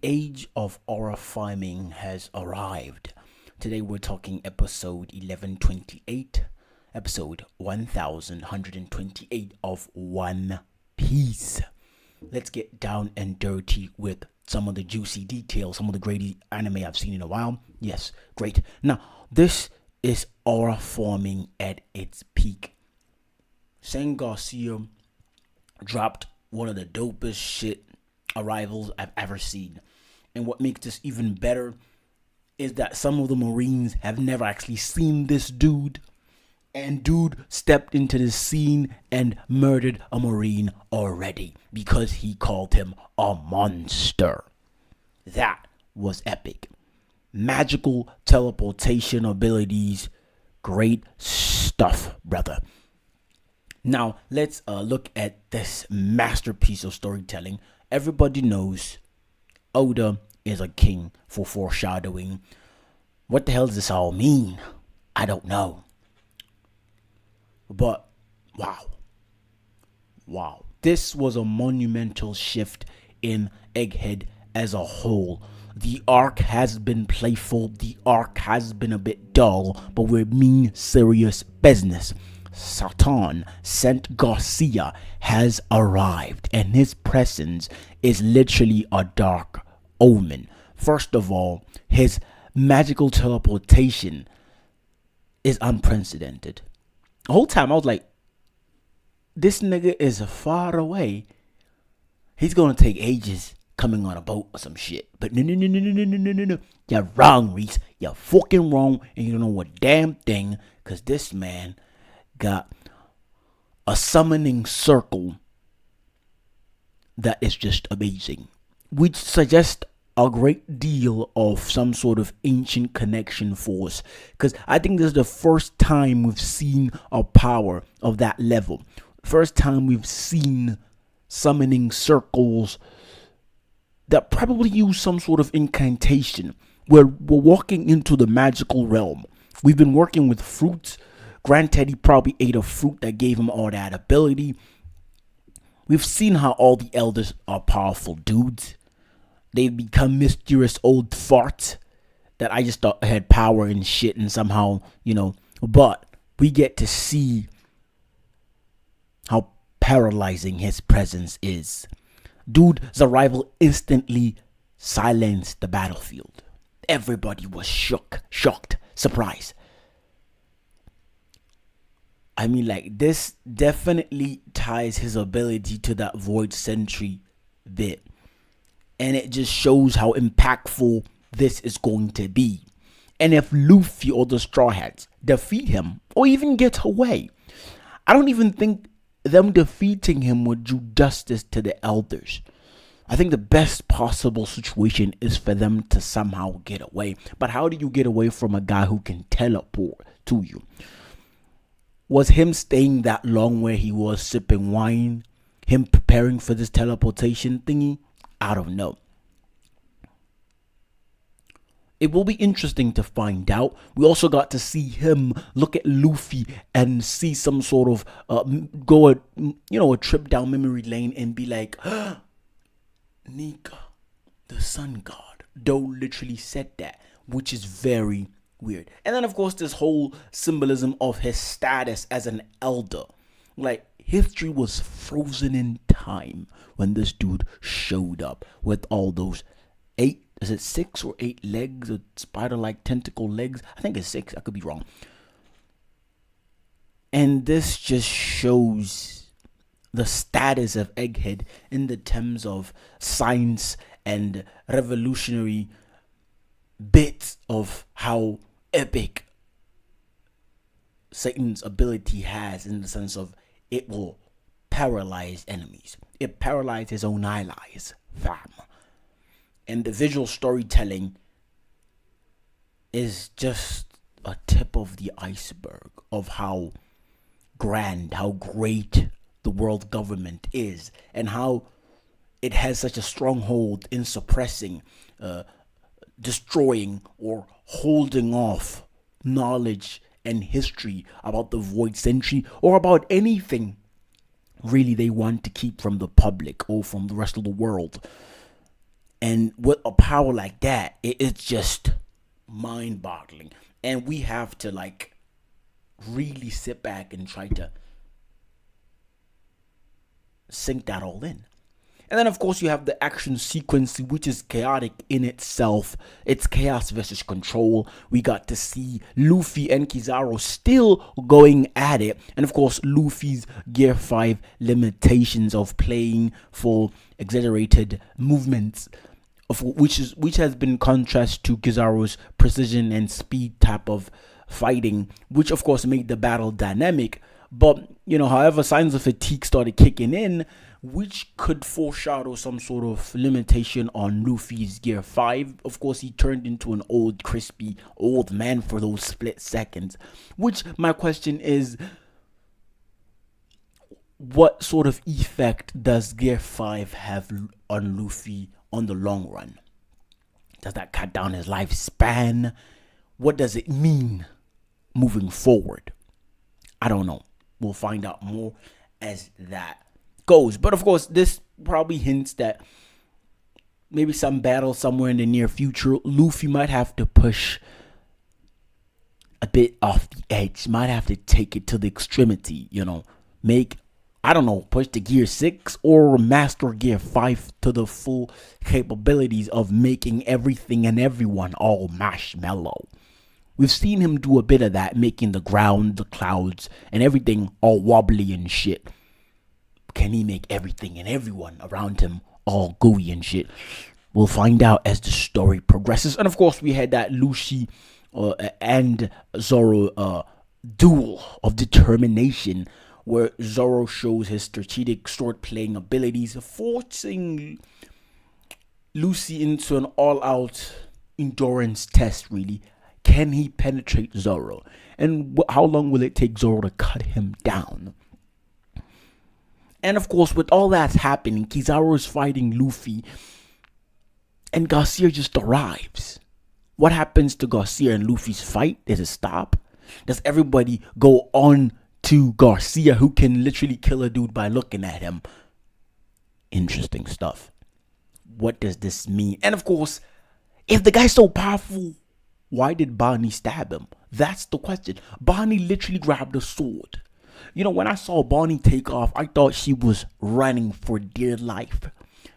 age of horror farming has arrived. Today we're talking episode 1128, episode 1128 of One Piece. Let's get down and dirty with some of the juicy details, some of the great anime I've seen in a while. Yes, great. Now, this is horror farming at its peak. Sen Garcia dropped one of the dopest shit arrivals I've ever seen. And what makes this even better is that some of the Marines have never actually seen this dude. And dude stepped into the scene and murdered a Marine already because he called him a monster. That was epic. Magical teleportation abilities. Great stuff, brother. Now, let's look at this masterpiece of storytelling. Everybody knows Oda is a king for foreshadowing. What the hell does this all mean? I don't know. But, wow. This was a monumental shift in Egghead as a whole. The arc has been playful. The arc has been a bit dull, but we mean serious business. Saturn, Saint Garcia, has arrived, and his presence is literally a dark omen. First of all, his magical teleportation is unprecedented. The whole time I was like, this nigga is far away. He's gonna take ages coming on a boat or some shit. But no. You're wrong, Reese. You're fucking wrong, and you don't know a damn thing, because this man got a summoning circle that is just amazing, which suggests a great deal of some sort of ancient connection force, because I think this is the first time we've seen a power of that level. First time we've seen summoning circles that probably use some sort of incantation. We're walking into the magical realm. We've been working with fruits. Granted, he probably ate a fruit that gave him all that ability. We've seen how all the elders are powerful dudes. They've become mysterious old farts that I just thought had power and shit, and somehow, but we get to see how paralyzing his presence is. Dude's arrival instantly silenced the battlefield. Everybody was shocked, surprised. I mean, this definitely ties his ability to that Void Sentry bit. And it just shows how impactful this is going to be. And if Luffy or the Straw Hats defeat him, or even get away, I don't even think them defeating him would do justice to the elders. I think the best possible situation is for them to somehow get away. But how do you get away from a guy who can teleport to you? Was him staying that long where he was sipping wine, him preparing for this teleportation thingy? I don't know. It will be interesting to find out. We also got to see him look at Luffy and see some sort of go a trip down memory lane and be like, Nika, the sun god. Do literally said that, which is very weird. And then of course this whole symbolism of his status as an elder. History was frozen in time when this dude showed up with all those 6 or 8 legs, or spider-like tentacle legs? I think it's 6, I could be wrong. And this just shows the status of Egghead in the terms of science and revolutionary bits of how epic Satan's ability has, in the sense of it will paralyze enemies. It paralyzed his own allies, fam. And the visual storytelling is just a tip of the iceberg of how grand, how great the world government is, and how it has such a stronghold in suppressing, destroying, or holding off knowledge and history about the Void Sentry, or about anything really they want to keep from the public or from the rest of the world. And with a power like that, it's just mind-boggling. And we have to like really sit back and try to sink that all in. And then, of course, you have the action sequence, which is chaotic in itself. It's chaos versus control. We got to see Luffy and Kizaru still going at it. And, of course, Luffy's Gear 5 limitations of playing for exaggerated movements, which has been contrast to Kizaru's precision and speed type of fighting, which, of course, made the battle dynamic. But, however, signs of fatigue started kicking in, which could foreshadow some sort of limitation on Luffy's Gear 5. Of course, he turned into an old, crispy, old man for those split seconds. Which, my question is, what sort of effect does Gear 5 have on Luffy on the long run? Does that cut down his lifespan? What does it mean moving forward? I don't know. We'll find out more as that goes. But of course, this probably hints that maybe some battle somewhere in the near future, Luffy might have to push a bit off the edge, might have to take it to the extremity, push the Gear 6 or master Gear 5 to the full capabilities of making everything and everyone all marshmallow. We've seen him do a bit of that, making the ground, the clouds, and everything all wobbly and shit. Can he make everything and everyone around him all gooey and shit? We'll find out as the story progresses. And of course, we had that Luffy and Zoro duel of determination, where Zoro shows his strategic sword-playing abilities, forcing Luffy into an all-out endurance test, really. Can he penetrate Zoro? And how long will it take Zoro to cut him down? And of course, with all that's happening, Kizaru is fighting Luffy, and Garcia just arrives. What happens to Garcia and Luffy's fight? Does it stop? Does everybody go on to Garcia, who can literally kill a dude by looking at him? Interesting stuff. What does this mean? And of course, if the guy's so powerful, why did Bonnie stab him? That's the question. Bonnie literally grabbed a sword. When I saw Bonnie take off, I thought she was running for dear life,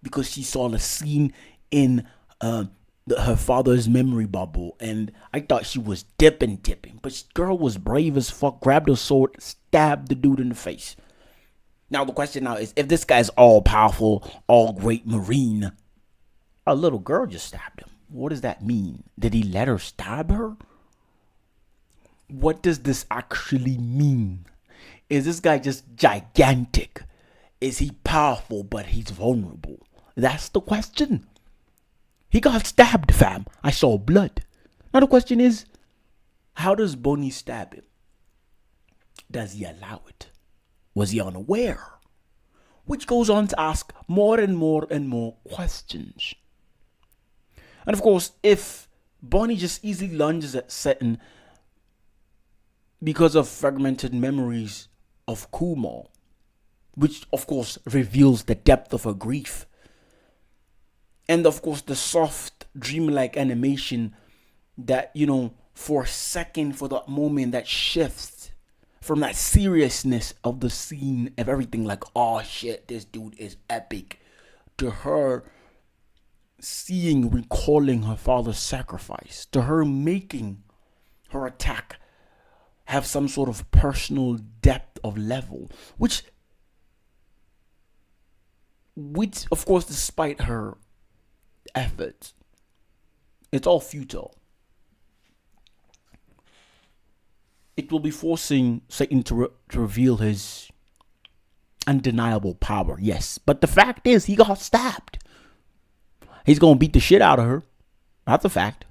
because she saw the scene in her father's memory bubble, and I thought she was dipping. But this girl was brave as fuck, grabbed a sword, stabbed the dude in the face. Now the question now is, if this guy's all powerful, all great marine, a little girl just stabbed him. What does that mean? Did he let her stab her? What does this actually mean? Is this guy just gigantic? Is he powerful but he's vulnerable? That's the question. He got stabbed, fam. I saw blood. Now the question is, how does Bonnie stab him? Does he allow it? Was he unaware? Which goes on to ask more and more and more questions. And of course, if Bonnie just easily lunges at Saturn because of fragmented memories of Kuma, which of course reveals the depth of her grief, and of course the soft dreamlike animation that, for a second, for that moment, that shifts from that seriousness of the scene of everything, like, oh shit, this dude is epic, to her recalling her father's sacrifice, to her making her attack have some sort of personal depth of level, which of course, despite her efforts, it's all futile. It will be forcing Satan to reveal his undeniable power, yes, but the fact is, he got stabbed. He's gonna beat the shit out of her. That's a fact.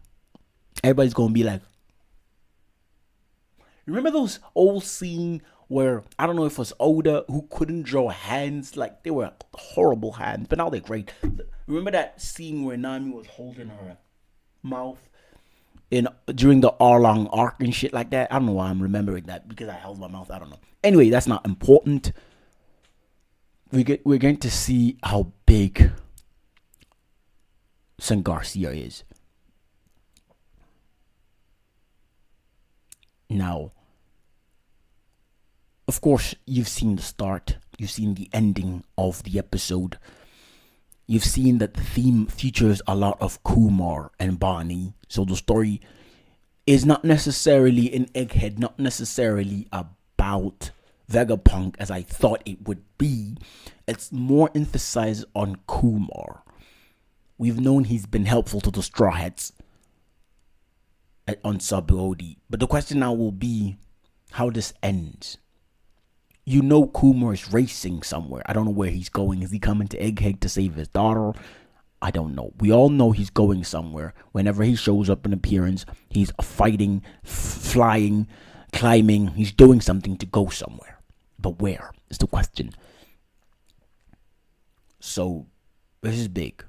Everybody's gonna be like, remember those old scenes where, I don't know if it was Oda, who couldn't draw hands? Like, they were horrible hands, but now they're great. Remember that scene where Nami was holding her mouth during the Arlong arc and shit like that? I don't know why I'm remembering that, because I held my mouth. I don't know. Anyway, that's not important. We're going to see how big Saint Garcia is. Now, of course, you've seen the start, you've seen the ending of the episode. You've seen that the theme features a lot of Kumar and Bonnie. So the story is not necessarily in Egghead, not necessarily about Vegapunk as I thought it would be. It's more emphasized on Kumar. We've known he's been helpful to the Straw Hats on Sabaody. But the question now will be how this ends. You know Kumar is racing somewhere. I don't know where he's going. Is he coming to Egghead to save his daughter? I don't know. We all know he's going somewhere. Whenever he shows up in appearance, he's fighting, flying, climbing. He's doing something to go somewhere. But where is the question? So, this is big.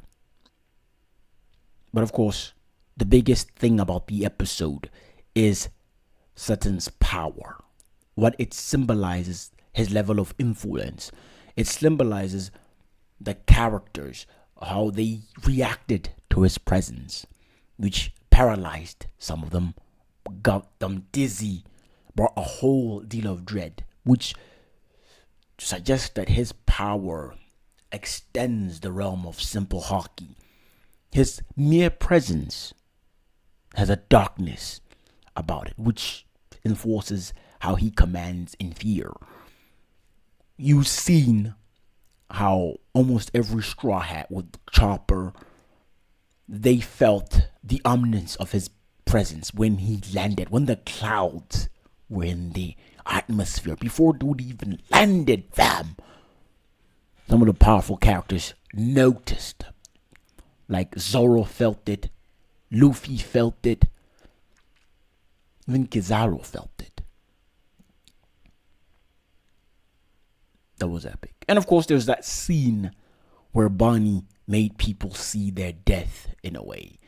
But of course, the biggest thing about the episode is Saturn's power. What it symbolizes, his level of influence. It symbolizes the characters, how they reacted to his presence, which paralyzed some of them, got them dizzy, brought a whole deal of dread, which suggests that his power extends the realm of simple hockey. His mere presence has a darkness about it, which enforces how he commands in fear. You've seen how almost every Straw Hat with Chopper, they felt the ominous of his presence when he landed, when the clouds were in the atmosphere, before dude even landed, fam. Some of the powerful characters noticed. Like Zoro felt it, Luffy felt it, even Kizaru felt it. That was epic. And of course, there's that scene where Bonnie made people see their death in a way.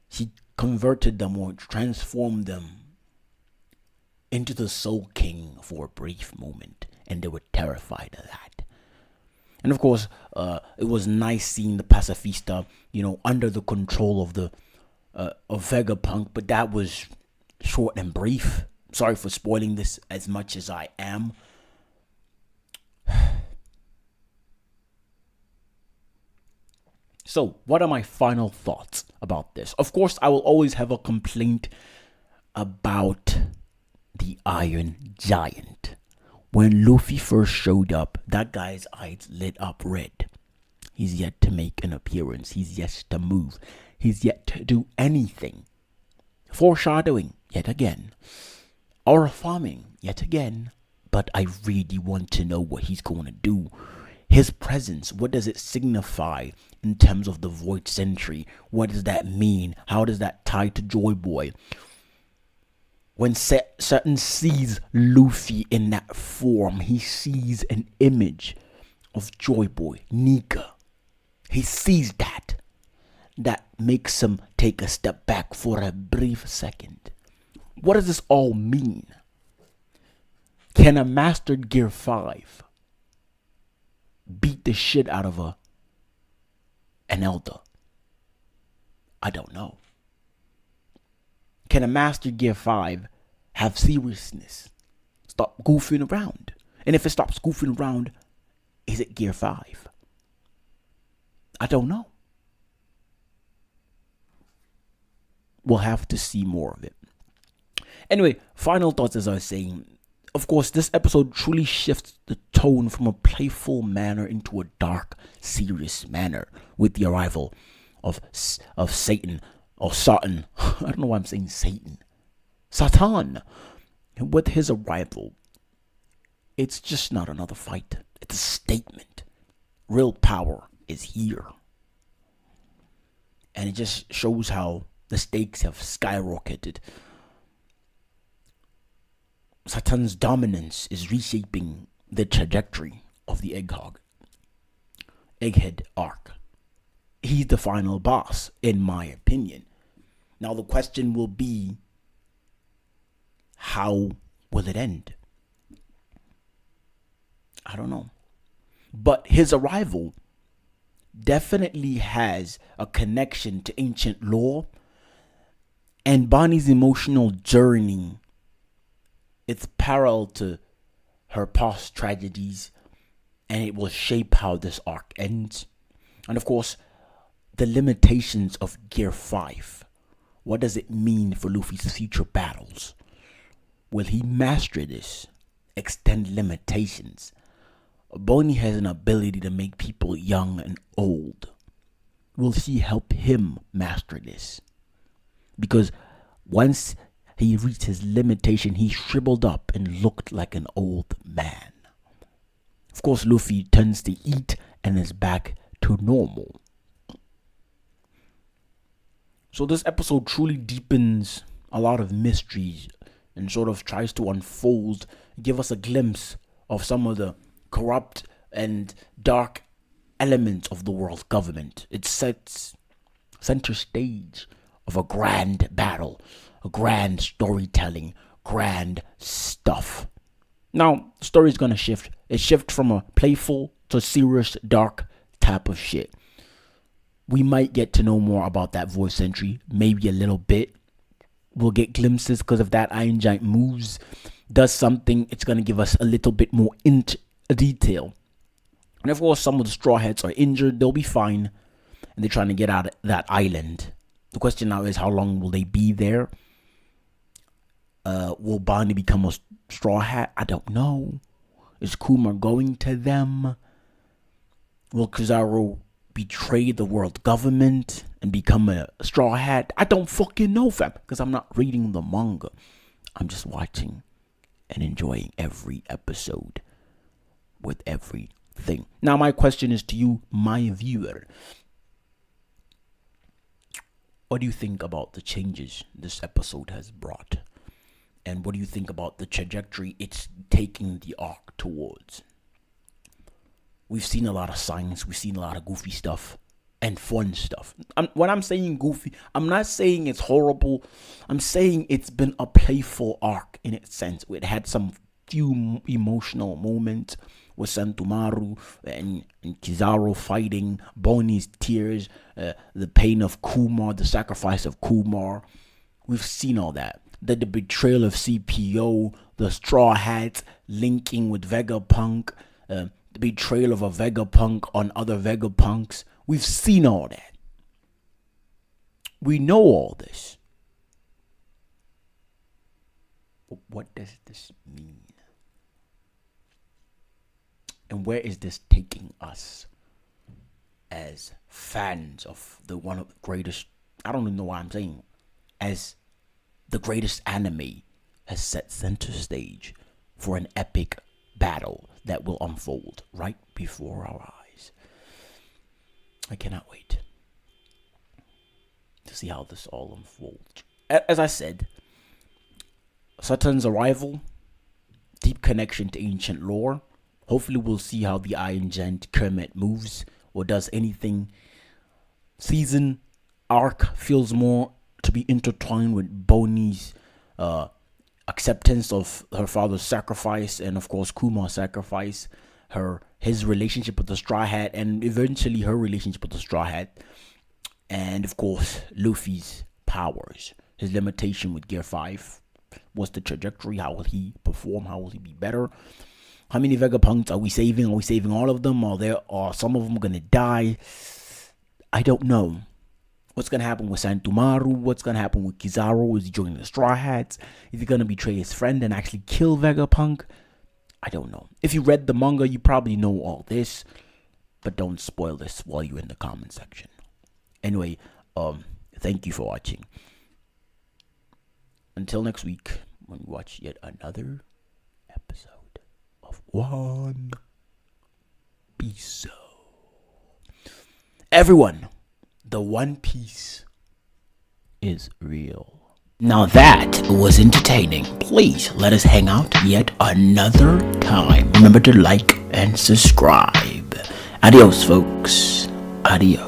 She converted them or transformed them into the Soul King for a brief moment, and they were terrified of that. And of course, it was nice seeing the pacifista, under the control of of Vegapunk, but that was short and brief. Sorry for spoiling this as much as I am. So, what are my final thoughts about this? Of course, I will always have a complaint about the Iron Giant. When Luffy first showed up, that guy's eyes lit up red. He's yet to make an appearance. He's yet to move. He's yet to do anything. Foreshadowing, yet again. Or farming, yet again. But I really want to know what he's going to do. His presence, what does it signify in terms of the Void Sentry? What does that mean? How does that tie to Joy Boy? When Saturn sees Luffy in that form, he sees an image of Joy Boy, Nika. He sees that. That makes him take a step back for a brief second. What does this all mean? Can a Mastered Gear 5 beat the shit out of an Elder? I don't know. Can a Master Gear 5 have seriousness? Stop goofing around. And if it stops goofing around, is it Gear 5? I don't know. We'll have to see more of it. Anyway, final thoughts as I was saying. Of course, this episode truly shifts the tone from a playful manner into a dark, serious manner with the arrival of Satan, or Saturn. I don't know why I'm saying Satan. Satan. And with his arrival, it's just not another fight. It's a statement. Real power is here. And it just shows how the stakes have skyrocketed. Saturn's dominance is reshaping the trajectory of the Egghead arc. He's the final boss, in my opinion. Now the question will be, how will it end? I don't know. But his arrival definitely has a connection to ancient lore, and Bonnie's emotional journey, it's parallel to her past tragedies, and it will shape how this arc ends. And of course, the limitations of Gear 5. What does it mean for Luffy's future battles? Will he master this? Extend limitations? Bonnie has an ability to make people young and old. Will she help him master this? Because once he reached his limitation, he shriveled up and looked like an old man. Of course, Luffy turns to eat and is back to normal. So this episode truly deepens a lot of mysteries and sort of tries to unfold, give us a glimpse of some of the corrupt and dark elements of the world government. It sets center stage of a grand battle, a grand storytelling, grand stuff. Now, the story is going to shift. It shifts from a playful to serious, dark type of shit. We might get to know more about that voice entry, maybe a little bit. We'll get glimpses because if that Iron Giant moves, does something, it's going to give us a little bit more detail. And of course, some of the Straw Hats are injured. They'll be fine. And they're trying to get out of that island. The question now is, how long will they be there? Will Bonnie become a Straw Hat? I don't know. Is Kumar going to them? Will Kizaru betray the world government and become a Straw Hat? I don't fucking know, fam. Because I'm not reading the manga. I'm just watching and enjoying every episode with everything. Now, my question is to you, my viewer. What do you think about the changes this episode has brought? And what do you think about the trajectory it's taking the arc towards? We've seen a lot of signs. We've seen a lot of goofy stuff and fun stuff. When I'm saying goofy, I'm not saying it's horrible. I'm saying it's been a playful arc in its sense. It had some few emotional moments with Santomaru and Kizaru fighting, Bonnie's tears, the pain of Kumar, the sacrifice of Kumar. We've seen all that. The betrayal of CPO, the Straw Hats linking with Vegapunk, the betrayal of a Vegapunk on other Vegapunks. We've seen all that. We know all this. But what does this mean? And where is this taking us as fans of one of the greatest, I don't even know why I'm saying, as the greatest anime has set center stage for an epic battle that will unfold right before our eyes. I cannot wait to see how this all unfolds. As I said, Saturn's arrival, deep connection to ancient lore. Hopefully we'll see how the Iron Giant Kermit moves or does anything. Season arc feels more to be intertwined with Bonnie's acceptance of her father's sacrifice, and of course Kumar's sacrifice, his relationship with the Straw Hat, and eventually her relationship with the Straw Hat, and of course Luffy's powers, his limitation with Gear 5. What's the trajectory? How will he perform? How will he be better? How many Vegapunks are we saving? Are we saving all of them? Are some of them gonna die? I don't know. What's going to happen with Santomaru? What's going to happen with Kizaru? Is he joining the Straw Hats? Is he going to betray his friend and actually kill Vegapunk? I don't know. If you read the manga, you probably know all this. But don't spoil this while you're in the comment section. Anyway, thank you for watching. Until next week, when we watch yet another episode of One Piece. Everyone, the One Piece is real. Now that was entertaining. Please let us hang out yet another time. Remember to like and subscribe. Adios, folks. Adios.